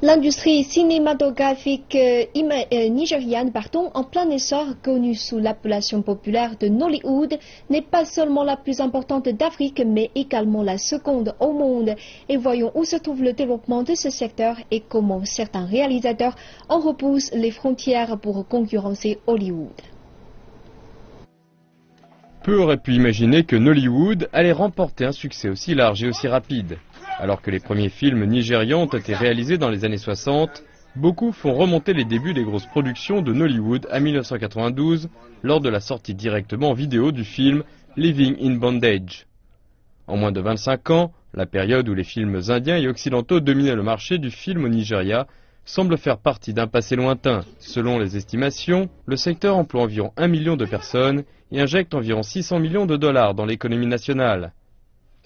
L'industrie cinématographique nigériane, en plein essor, connue sous l'appellation populaire de Nollywood, n'est pas seulement la plus importante d'Afrique, mais également la seconde au monde. Et voyons où se trouve le développement de ce secteur et comment certains réalisateurs en repoussent les frontières pour concurrencer Hollywood. Peu auraient pu imaginer que Nollywood allait remporter un succès aussi large et aussi rapide. Alors que les premiers films nigérians ont été réalisés dans les années 60, beaucoup font remonter les débuts des grosses productions de Nollywood à 1992, lors de la sortie directement en vidéo du film Living in Bondage. En moins de 25 ans, la période où les films indiens et occidentaux dominaient le marché du film au Nigeria semble faire partie d'un passé lointain. Selon les estimations, le secteur emploie environ 1 million de personnes et injecte environ 600 millions de dollars dans l'économie nationale.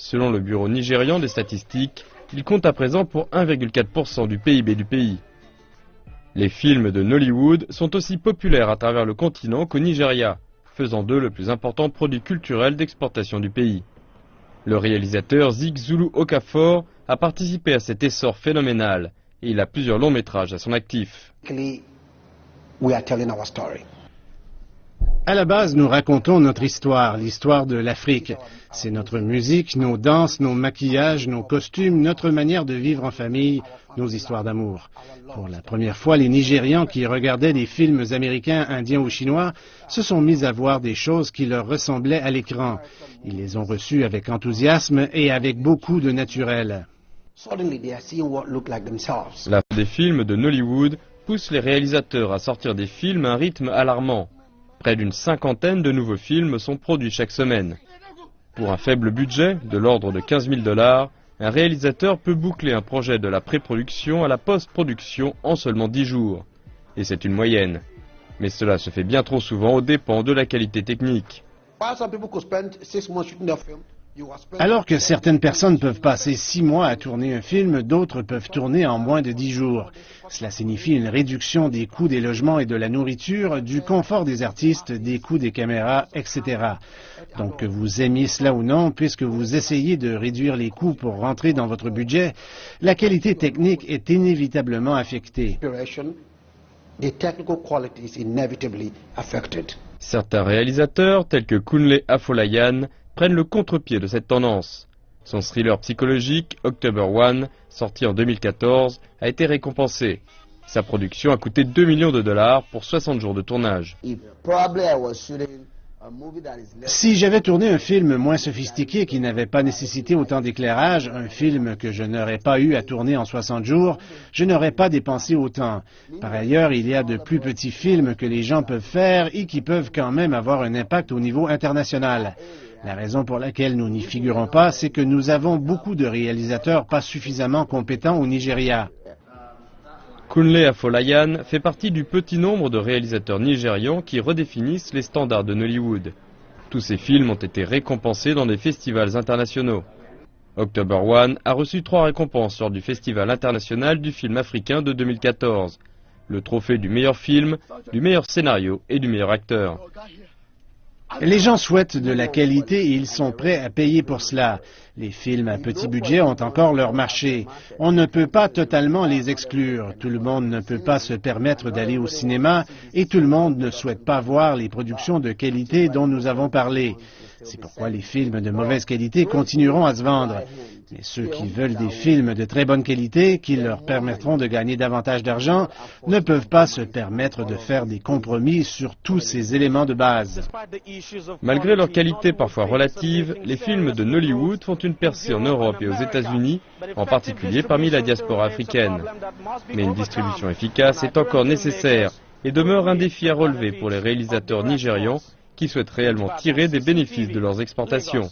Selon le Bureau nigérian des statistiques, il compte à présent pour 1,4% du PIB du pays. Les films de Nollywood sont aussi populaires à travers le continent qu'au Nigeria, faisant d'eux le plus important produit culturel d'exportation du pays. Le réalisateur Zik Zulu Okafor a participé à cet essor phénoménal et il a plusieurs longs métrages à son actif. À la base, nous racontons notre histoire, l'histoire de l'Afrique. C'est notre musique, nos danses, nos maquillages, nos costumes, notre manière de vivre en famille, nos histoires d'amour. Pour la première fois, les Nigérians qui regardaient des films américains, indiens ou chinois se sont mis à voir des choses qui leur ressemblaient à l'écran. Ils les ont reçues avec enthousiasme et avec beaucoup de naturel. La des films de Nollywood pousse les réalisateurs à sortir des films à un rythme alarmant. Près d'une cinquantaine de nouveaux films sont produits chaque semaine. Pour un faible budget, de l'ordre de 15 000 $, un réalisateur peut boucler un projet de la pré-production à la post-production en seulement 10 jours. Et c'est une moyenne. Mais cela se fait bien trop souvent aux dépens de la qualité technique. Alors que certaines personnes peuvent passer 6 mois à tourner un film, d'autres peuvent tourner en moins de 10 jours. Cela signifie une réduction des coûts des logements et de la nourriture, du confort des artistes, des coûts des caméras, etc. Donc que vous aimiez cela ou non, puisque vous essayez de réduire les coûts pour rentrer dans votre budget, la qualité technique est inévitablement affectée. Certains réalisateurs, tels que Kunle Afolayan, prennent le contre-pied de cette tendance. Son thriller psychologique, October One, sorti en 2014, a été récompensé. Sa production a coûté 2 millions de $, pour 60 jours de tournage. Si j'avais tourné un film moins sophistiqué qui n'avait pas nécessité autant d'éclairage, un film que je n'aurais pas eu à tourner en 60 jours, je n'aurais pas dépensé autant. Par ailleurs, il y a de plus petits films que les gens peuvent faire et qui peuvent quand même avoir un impact au niveau international. La raison pour laquelle nous n'y figurons pas, c'est que nous avons beaucoup de réalisateurs pas suffisamment compétents au Nigeria. Kunle Afolayan fait partie du petit nombre de réalisateurs nigérians qui redéfinissent les standards de Nollywood. Tous ces films ont été récompensés dans des festivals internationaux. October One a reçu 3 récompenses lors du Festival international du film africain de 2014. Le trophée du meilleur film, du meilleur scénario et du meilleur acteur. Les gens souhaitent de la qualité et ils sont prêts à payer pour cela. Les films à petit budget ont encore leur marché. On ne peut pas totalement les exclure. Tout le monde ne peut pas se permettre d'aller au cinéma et tout le monde ne souhaite pas voir les productions de qualité dont nous avons parlé. C'est pourquoi les films de mauvaise qualité continueront à se vendre. Mais ceux qui veulent des films de très bonne qualité, qui leur permettront de gagner davantage d'argent, ne peuvent pas se permettre de faire des compromis sur tous ces éléments de base. Malgré leur qualité parfois relative, les films de Nollywood font une percée en Europe et aux États-Unis, en particulier parmi la diaspora africaine. Mais une distribution efficace est encore nécessaire et demeure un défi à relever pour les réalisateurs nigérians qui souhaitent réellement tirer des bénéfices de leurs exportations.